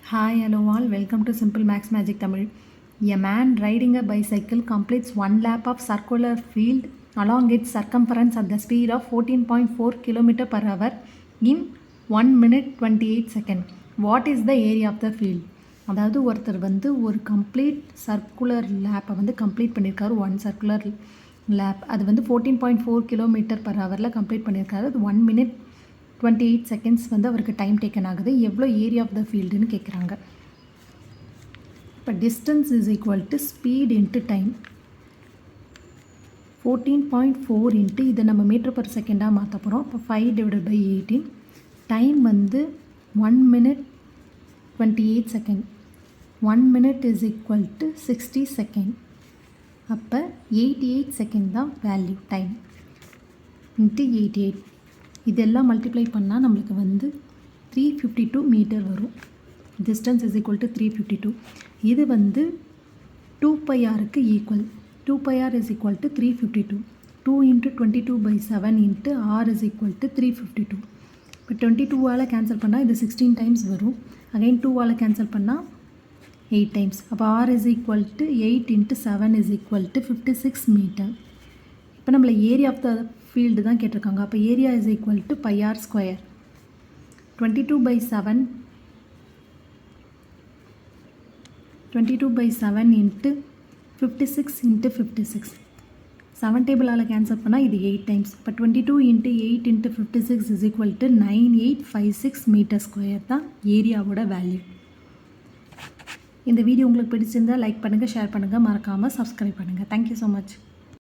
Hi, hello all. Welcome to Simple Max Magic Tamil. A man riding a bicycle completes one lap of circular field along its circumference at the speed of 14.4 km per hour in 1 minute 28 seconds. What is the area of the field? அதாவது ஒருத்தர் ஒரு complete circular லேப்பை complete பண்ணியிருக்காரு. One circular lab அது 14.4 km per hourல complete பண்ணியிருக்காரு. அது 1 minute 28 seconds அவருக்கு time taken ஆகுது. எவ்வளோ ஏரியா ஆஃப் த ஃபீல்டுன்னு கேட்குறாங்க. இப்போ distance is equal to speed into time. 14.4 into இதை நம்ம மீட்டர் பர் செகண்டாக மாற்ற போகிறோம். இப்போ 5/18. Time 1 minute 28 second. 1 minute is equal to 60 second. அப்போ 88 செகண்ட் தான் வேல்யூ டைம் இன்ட்டு 88. இதெல்லாம் மல்டிப்ளை பண்ணால் நம்மளுக்கு 352 மீட்டர் வரும். Distance is equal to 352. இது 2πrக்கு equal. 2πr is equal to 352. 2 into 22/7 into r is equal to 352. இப்போ 22ஆல் கேன்சல் பண்ணால் இது 16 டைம்ஸ் வரும். அகைன் 2ஆல் கேன்சல் பண்ணால் 8 டைம்ஸ். அப்போ r is equal to 8 into 7 is equal to 56 metre. இப்போ நம்மளை ஏரியா ஆஃப் த ஃபீல்டு தான் கேட்டிருக்காங்க. அப்போ area is equal to πr square. 22/7 into 56 into 56. 7 டேபிளால் கேன்சல் பண்ணால் இது 8 டைம்ஸ். இப்போ 22 into 8 into 56 is equal to 9856 metre square தான் ஏரியாவோட வேல்யூ. இந்த வீடியோ உங்களுக்கு பிடிச்சிருந்தால் லைக் பண்ணுங்கள், ஷேர் பண்ணுங்கள், மறக்காமல் சப்ஸ்கிரைப் பண்ணுங்கள். Thank you so much.